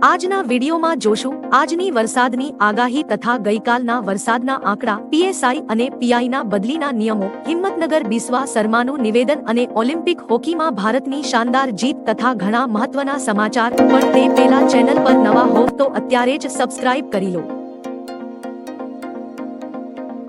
આજના વિડીયોમાં જોશું આજની વરસાદની આગાહી તથા ગઈકાલના વરસાદના આંકડા, પીએસઆઈ અને પીઆઈના બદલીના નિયમો, હિંમતનગર બિસ્વા શર્માનું નિવેદન અને ઓલિમ્પિક હોકીમાં ભારતની શાનદાર જીત તથા ઘણા મહત્વના સમાચાર. પણ તે પહેલા ચેનલ પર નવા હોવ તો અત્યારે જ સબસ્ક્રાઇબ કરી લો.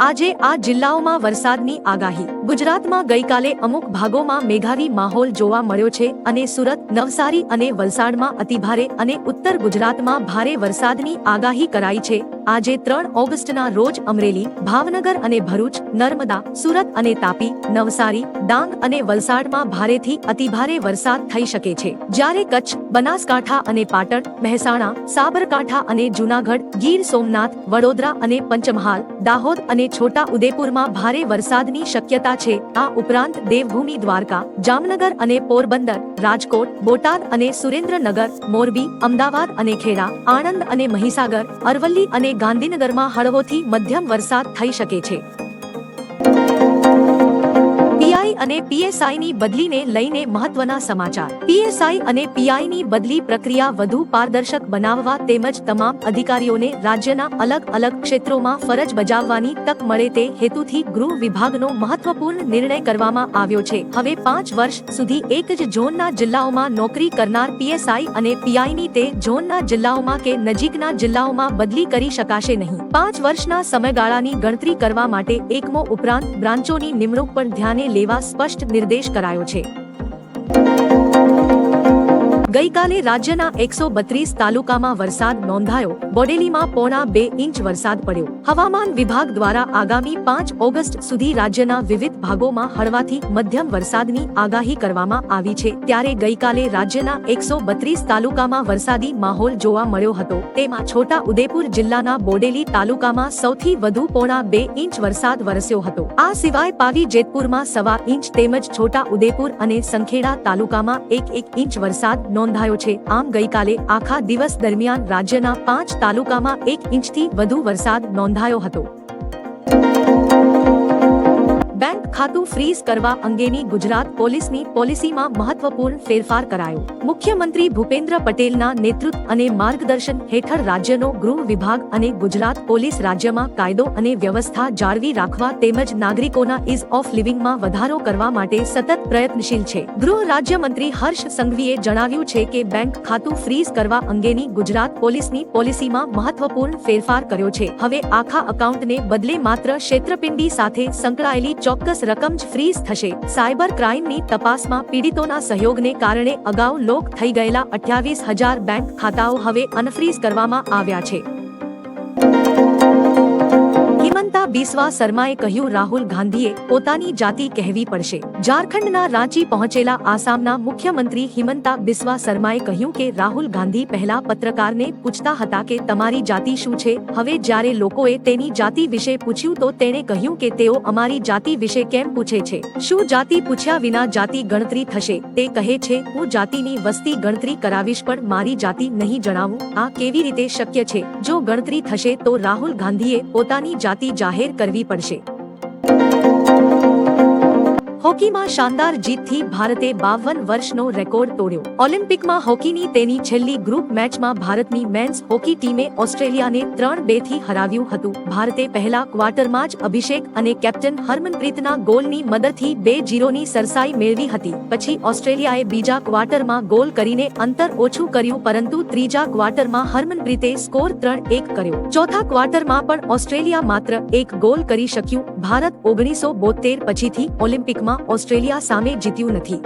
આજે આ જિલ્લાઓમાં વરસાદની આગાહી. ગુજરાતમાં ગઈકાલે અમુક ભાગોમાં મેઘાવી માહોલ જોવા મળ્યો છે અને સુરત, નવસારી અને વલસાડમાં અતિભારે અને ઉત્તર ગુજરાતમાં ભારે વરસાદની આગાહી કરાઈ છે. આજે 3 ઓગસ્ટના રોજ અમરેલી, ભાવનગર અને ભરૂચ, નર્મદા, સુરત અને તાપી, નવસારી, ડાંગ અને વલસાડમાં ભારેથી અતિભારે વરસાદ થઈ શકે છે. જ્યારે કચ્છ, બનાસકાંઠા અને પાટણ, મહેસાણા, સાબરકાંઠા અને જૂનાગઢ, ગીર સોમનાથ, વડોદરા અને પંચમહાલ, દાહોદ અને છોટા ઉદેપુરમાં ભારે વરસાદની શક્યતા છે. આ ઉપરાંત દેવભૂમિ દ્વારકા, જામનગર અને પોરબંદર, રાજકોટ, બોટાદ અને સુરેન્દ્રનગર, મોરબી, અમદાવાદ અને ખેડા, આણંદ અને મહીસાગર, અરવલ્લી અને ગાંધીનગરમાં હળવોથી મધ્યમ વરસાદ થઈ શકે છે. પીઆઈ અને પીએસઆઈની બદલીને લઈને મહત્વના સમાચાર. પીએસઆઈ અને પીઆઈની બદલી પ્રક્રિયા વધુ પારદર્શક બનાવવા તેમજ તમામ અધિકારીઓને રાજ્યના અલગ અલગ ક્ષેત્રોમાં ફરજ બજાવવાની તક મળે તે હેતુથી ગૃહ વિભાગનો મહત્વપૂર્ણ નિર્ણય કરવામાં આવ્યો છે. હવે 5 વર્ષ સુધી એક જ ઝોનના જિલ્લાઓમાં નોકરી કરનાર પીએસઆઈ અને પીઆઈની તે ઝોનના જિલ્લાઓમાં કે નજીકના જિલ્લાઓમાં બદલી કરી શકાશે નહીં. 5 વર્ષના સમયગાળાની ગણતરી કરવા માટે એકમો ઉપરાંત બ્રાન્ચોની નિમણૂક પર ધ્યાને લેવા સ્પષ્ટ નિર્દેશ કરાયો છે. ગઈકાલે રાજ્યના 132 તાલુકામાં વરસાદ નોંધાયો. બોડેલીમાં 1.5 ઇંચ વરસાદ પડ્યો. હવામાન વિભાગ દ્વારા આગામી 5 ઓગસ્ટ સુધી રાજ્યના વિવિધ ભાગોમાં હળવાથી મધ્યમ વરસાદની આગાહી કરવામાં આવી છે. ત્યારે ગઈકાલે રાજ્યના 132 તાલુકામાં વરસાદી માહોલ જોવા મળ્યો હતો. તેમાં છોટા ઉદેપુર જિલ્લાના બોડેલી તાલુકામાં સૌથી વધુ 1.5 ઇંચ વરસાદ વરસ્યો હતો. આ સિવાય પાવી જેતપુરમાં 1.25 ઇંચ તેમજ છોટા ઉદેપુર અને સંખેડા તાલુકામાં 1 ઇંચ વરસાદ નોંધાયો છે. આમ ગઈકાલે આખા દિવસ દરમિયાન રાજ્યના 5 તાલુકામાં 1 ઇંચથી વધુ વરસાદ નોંધાયો હતો. બેંક ખાતું ફ્રીઝ કરવા અંગેની ગુજરાત પોલીસની પોલિસીમાં મહત્વપૂર્ણ ફેરફાર કરાયો. મુખ્યમંત્રી ભૂપેન્દ્ર પટેલના નેતૃત્વ અને માર્ગદર્શન હેઠળ રાજ્યનો ગૃહ વિભાગ અને ગુજરાત પોલીસ રાજ્યમાં કાયદો અને વ્યવસ્થા જાળવી રાખવા તેમજ નાગરિકોના ઇઝ ઓફ લિવિંગમાં વધારો કરવા માટે સતત પ્રયત્નશીલ છે. ગૃહ રાજ્યમંત્રી હર્ષ સંઘવીએ જણાવ્યું છે કે બેંક ખાતું ફ્રીઝ કરવા અંગેની ગુજરાત પોલીસની પોલિસીમાં મહત્વપૂર્ણ ફેરફાર કર્યો છે. હવે આખા એકાઉન્ટને બદલે માત્ર છેતરપિંડી સાથે સંકળાયેલી ચોક્કસ રકમ જ ફ્રીઝ થશે. સાયબર ક્રાઇમની તપાસમાં પીડિતોના સહયોગને કારણે અગાઉ લોક થઈ ગયેલા 28,000 બેંક ખાતાઓ હવે અનફ્રીઝ કરવામાં આવ્યા છે. હિમંતા બિસ્વા શર્માએ કહ્યું, રાહુલ ગાંધીએ પોતાની જાતિ કહેવી પડશે. ઝારખંડના રાંચી પહોંચેલા આસામના મુખ્યમંત્રી હિમંતા બિસ્વા શર્માએ કહ્યું કે રાહુલ ગાંધી પહેલા પત્રકારને પૂછતા હતા કે તમારી જાતિ શું છે. હવે જ્યારે લોકોએ તેની જાતિ વિશે પૂછ્યું તો તેણે કહ્યું કે તેઓ અમારી જાતિ વિશે કેમ પૂછે છે. શું જાતિ પૂછ્યા વિના જાતિ ગણતરી થશે? તે કહે છે, હું જાતિની વસ્તી ગણતરી કરાવીશ પણ મારી જાતિ નહીં જણાવું. આ કેવી રીતે શક્ય છે? જો ગણતરી થશે તો રાહુલ ગાંધીએ પોતાની જાતિ જાહેર કરવી પડશે. હોકીમાં શાનદાર જીતથી ભારતે 52 વર્ષનો રેકોર્ડ તોડ્યો. ઓલિમ્પિકમાં હોકીની તેની છેલ્લી ગ્રુપ મેચમાં ભારતની મેન્સ હોકી ટીમે ઓસ્ટ્રેલિયાને 3-2 થી હરાવ્યું હતું. ભારતે પહેલા ક્વાર્ટરમાં જ અભિષેક અને કેપ્ટન હરમનપ્રીતના ગોલની મદદથી 2-0ની સરસાઈ મેળવી હતી. પછી ઓસ્ટ્રેલિયાએ બીજા ક્વાર્ટરમાં ગોલ કરીને અંતર ઓછું કર્યું પરંતુ ત્રીજા ક્વાર્ટરમાં હરમનપ્રીતે સ્કોર 3-1 કર્યો. ચોથા ક્વાર્ટરમાં પણ ઓસ્ટ્રેલિયા માત્ર 1 ગોલ કરી શક્યું. ભારત 1972 પછીથી ઓલિમ્પિકમાં ઓસ્ટ્રેલિયા સામે જીત્યું નથી.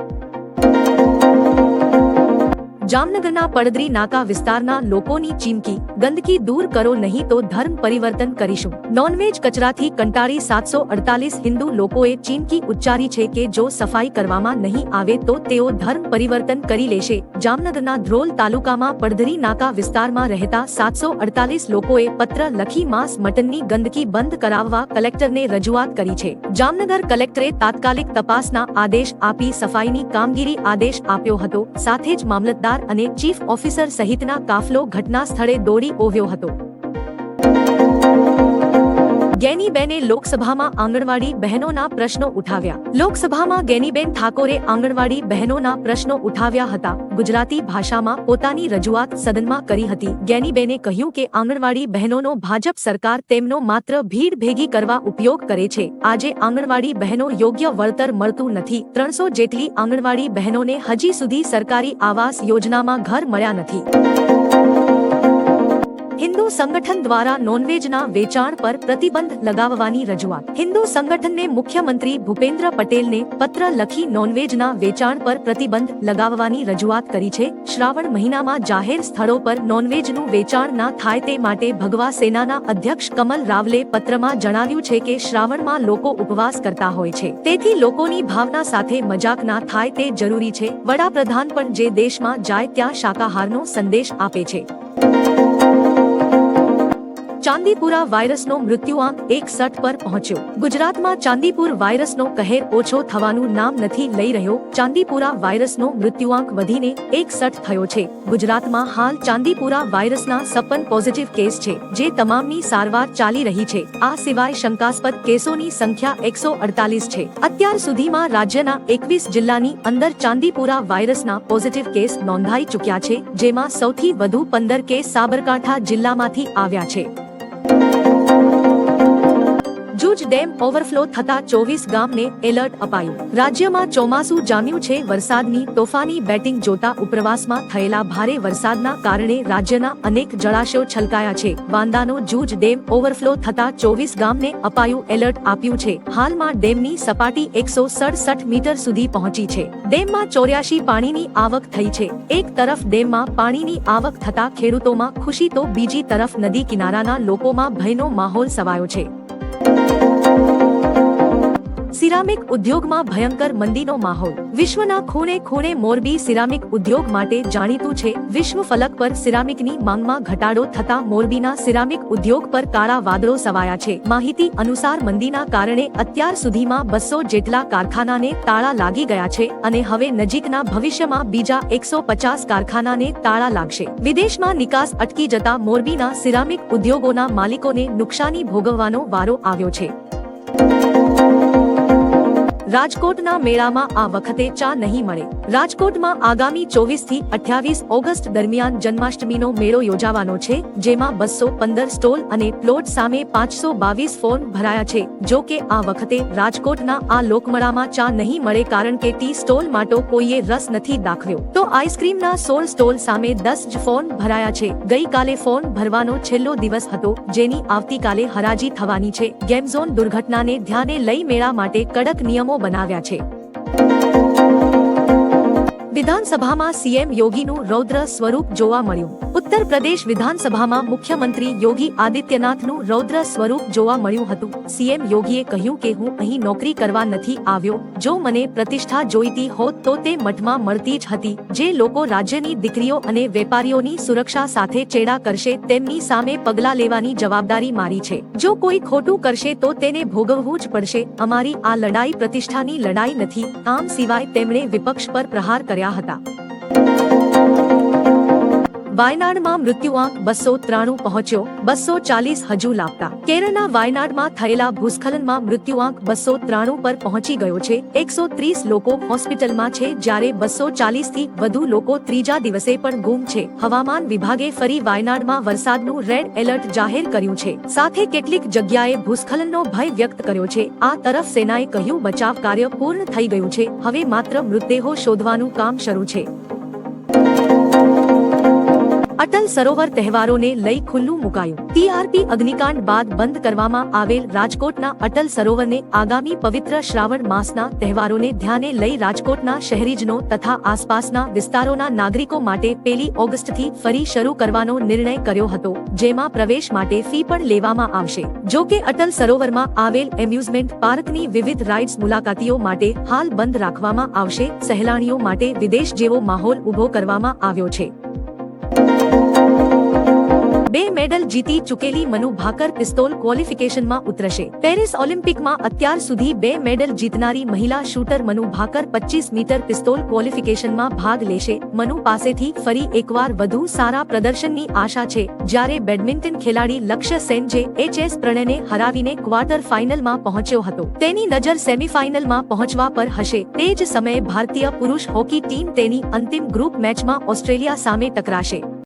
જામનગરના પડદરી નાકા વિસ્તારના લોકોની ચીમકી, ગંદકી દૂર કરો નહીં તો ધર્મ પરિવર્તન કરીશું. નોનવેજ કચરાથી કંટાળી 748 હિન્દુ લોકોએ ચીમકી ઉચ્ચારી છે કે જો સફાઈ કરવામાં નહીં આવે તો તેઓ ધર્મ પરિવર્તન કરી લેશે. જામનગરના ધ્રોલ તાલુકામાં પડદરી નાકા વિસ્તારમાં રહેતા 748 લોકોએ પત્ર લખી માંસ મટનની ગંદકી બંધ કરાવવા કલેક્ટરને રજૂઆત કરી છે. જામનગર કલેક્ટરે તાત્કાલિક તપાસના આદેશ આપી સફાઈની કામગીરી આદેશ આપ્યો હતો. સાથે જ મામલતદાર અને ચીફ ઓફિસર સહિતના કાફલો ઘટના સ્થળે દોડી આવ્યો હતો. ગેનીબેને લોકસભામાં આંગણવાડી બહેનોના પ્રશ્નો ઉઠાવ્યા. લોકસભામાં ગેનીબેન ઠાકોરે આંગણવાડી બહેનોના પ્રશ્નો ઉઠાવ્યા હતા. ગુજરાતી ભાષામાં પોતાની રજૂઆત સદનમાં કરી હતી. ગેનીબેને કહ્યું કે આંગણવાડી બહેનોનો ભાજપ સરકાર તેમનો માત્ર ભીડ ભેગી કરવા ઉપયોગ કરે છે. આજે આંગણવાડી બહેનો યોગ્ય વળતર મળતું નથી. 300 જેટલી આંગણવાડી બહેનોને હજી સુધી સરકારી આવાસ યોજનામાં ઘર મળ્યા નથી. હિન્દુ સંગઠન દ્વારા નોનવેજના વેચાણ પર પ્રતિબંધ લગાવવાની રજૂઆત. હિન્દુ સંગઠનને મુખ્યમંત્રી ભૂપેન્દ્ર પટેલને પત્ર લખી નોનવેજના વેચાણ પર પ્રતિબંધ લગાવવાની રજૂઆત કરી છે. શ્રાવણ મહિનામાં જાહેર સ્થળો પર નોનવેજનું વેચાણ ના થાય તે માટે ભગવા સેનાના અધ્યક્ષ કમલ રાવલે પત્રમાં જણાવ્યું છે કે શ્રાવણમાં લોકો ઉપવાસ કરતા હોય છે. તેથી લોકોની ભાવના સાથે મજાક ના થાય તે જરૂરી છે. વડાપ્રધાન પણ જે દેશમાં જાય ત્યાં શાકાહારનો સંદેશ આપે છે. ચાંદીપુરા વાયરસનો મૃત્યુઆંક 61 પર પહોંચ્યો. ગુજરાતમાં ચાંદીપુર વાયરસનો કહેર ઓછો થવાનું નામ નથી લઈ રહ્યો. ચાંદીપુરા વાયરસનો મૃત્યુઆંક વધીને 61 થયો છે. ગુજરાતમાં હાલ ચાંદીપુરા વાયરસના 56 પોઝિટિવ કેસ છે, જે તમામની સારવાર ચાલી રહી છે. આ સિવાય શંકાસ્પદ કેસોની સંખ્યા 148 છે. અત્યાર સુધીમાં રાજ્યના 21 જિલ્લાની અંદર ચાંદીપુરા વાયરસના પોઝિટિવ કેસ નોંધાઈ ચૂક્યા છે, જેમાં સૌથી વધુ 15 કેસ સાબરકાંઠા જિલ્લામાંથી આવ્યા છે. જૂજ ડેમ ઓવરફ્લો થતા 24 ગામને એલર્ટ અપાયું. રાજ્યમાં ચોમાસું જામ્યું છે. વરસાદની તોફાની બેટિંગ જોતા ઉપરવાસમાં થયેલા ભારે વરસાદના કારણે રાજ્યના અનેક જળાશયો છલકાયા છે. વાંદાનો જૂજ ડેમ ઓવરફ્લો થતા 24 ગામને અપાયું એલર્ટ આપ્યું છે. હાલમાં ડેમની સપાટી 167 મીટર સુધી પહોંચી છે. ડેમમાં 84 પાણીની આવક થઈ છે. એક તરફ ડેમમાં પાણીની આવક થતા ખેડૂતોમાં ખુશી તો બીજી તરફ નદી કિનારાના લોકોમાં ભયનો માહોલ છવાયો છે. સિરામિક ઉદ્યોગમાં ભયંકર મંદીનો માહોલ. વિશ્વના ખૂણે ખૂણે મોરબી સિરામિક ઉદ્યોગ માટે જાણીતું છે. વિશ્વ ફલક પર સિરામિકની માંગમાં ઘટાડો થતા મોરબીના સિરામિક ઉદ્યોગ પર કાળા વાદળો છવાયા છે. માહિતી અનુસાર મંદીના કારણે અત્યાર સુધીમાં 200 જેટલા કારખાનાને તાળા લાગી ગયા છે અને હવે નજીકના ભવિષ્યમાં બીજા 150 કારખાનાને તાળા લાગશે. વિદેશમાં નિકાસ અટકી જતા મોરબીના સિરામિક ઉદ્યોગોના માલિકોને નુકસાની ભોગવવાનો વારો આવ્યો છે. રાજકોટના મેળામાં આ વખતે ચા નહીં મળે. રાજકોટમાં આગામી 24 થી 28 ઓગસ્ટ દરમિયાન જન્માષ્ટમીનો મેળો યોજાવાનો છે, જેમાં 215 સ્ટોલ અને પ્લોટ સામે 522 ફોર્મ ભરાયા છે. જો કે આ વખતે રાજકોટના આ લોકમેળામાં ચા નહીં મળે કારણ કે ટી સ્ટોલ માટે કોઈએ રસ નથી દાખવ્યો. તો આઈસ્ક્રીમના 16 સ્ટોલ સામે 10 જ ફોર્મ ભરાયા છે. ગઈકાલે ફોર્મ ભરવાનો છેલ્લો દિવસ હતો, જેની આવતીકાલે હરાજી થવાની છે. ગેમઝોન દુર્ઘટનાને ધ્યાને લઈ મેળા માટે કડક નિયમો બનાવ્યા છે. વિધાનસભામાં સીએમ યોગીનું રૌદ્ર સ્વરૂપ જોવા મળ્યું. ઉત્તર પ્રદેશ વિધાનસભામાં મુખ્યમંત્રી યોગી આદિત્યનાથનું રૌદ્ર સ્વરૂપ જોવા મળ્યું હતું. સીએમ યોગીએ કહ્યું કે હું અહીં નોકરી કરવા નથી આવ્યો. જો મને પ્રતિષ્ઠા જોઈતી હોત તો તે મઠમાં મળતી જ હતી. જે લોકો રાજ્યની દીકરીઓ અને વેપારીઓની સુરક્ષા સાથે ચેડા કરશે તેમની સામે પગલાં લેવાની જવાબદારી મારી છે. જો કોઈ ખોટું કરશે તો તેને ભોગવવું જ પડશે. અમારી આ લડાઈ પ્રતિષ્ઠાની લડાઈ નથી. આમ સિવાય તેમણે વિપક્ષ પર પ્રહાર કર્યા હતા. વાયનાડમાં મૃત્યુઆંક 293 પહોંચ્યો. 240 હજુ લાપતા. કેરળના વાયનાડમાં થયેલા ભૂસ્ખલનમાં મૃત્યુઆંક 293 પર પહોંચી ગયો છે. 130 લોકો હોસ્પિટલમાં છે, જ્યારે 240 થી વધુ લોકો ત્રીજા દિવસે પણ ગુમ છે. હવામાન વિભાગે ફરી વાયનાડમાં વરસાદનું રેડ એલર્ટ જાહેર કર્યું છે. સાથે કેટલીક જગ્યાએ ભૂસ્ખલનનો ભય વ્યક્ત કર્યો છે. આ તરફ સેનાએ કહ્યું બચાવ કાર્ય પૂર્ણ થઈ ગયું છે. હવે માત્ર મૃતદેહો શોધવાનું કામ શરૂ છે. અટલ સરોવર તહેવારોને લઈ ખુલ્લું મુકાયું. ટીઆરપી અગ્નિકાંડ બાદ બંધ કરવામાં આવેલ રાજકોટના અટલ સરોવરને આગામી પવિત્ર શ્રાવણ માસના તહેવારોને ધ્યાને લઈ રાજકોટના શહેરીજનો તથા આસપાસના વિસ્તારોના નાગરિકો માટે 1 ઓગસ્ટથી ફરી શરૂ કરવાનો નિર્ણય કર્યો હતો, જેમાં પ્રવેશ માટે ફી પણ લેવામાં આવશે. જો કે અટલ સરોવરમાં આવેલ એમ્યુઝમેન્ટ પાર્કની વિવિધ રાઇડ્સ મુલાકાતીઓ માટે હાલ બંધ રાખવામાં આવશે. સહેલાણીઓ માટે વિદેશ જેવો માહોલ ઉભો કરવામાં આવ્યો છે. 2 મેડલ જીતી ચૂકેલી મનુ ભાકર પિસ્તોલ ક્વોલિફિકેશનમાં ઉતરશે. પેરિસ ઓલિમ્પિકમાં અત્યાર સુધી 2 મેડલ જીતનારી મહિલા shooter Manu Bhaker 25 metre pistol ક્વોલિફિકેશનમાં ભાગ લેશે. મનુ પાસેથી ફરી એકવાર વધુ સારા પ્રદર્શનની આશા છે. જ્યારે બેડમિન્ટન ખેલાડી લક્ષ્ય સેન જે એચ.એસ. પ્રણયને હરાવીને ક્વાર્ટર ફાઇનલમાં પહોંચ્યો હતો, તેની નજર સેમીફાઇનલમાં પહોંચવા પર હશે. તે જ સમયે ભારતીય પુરુષ હોકી ટીમ તેની અંતિમ ગ્રુપ મેચમાં ઓસ્ટ્રેલિયા સામે ટકરાશે.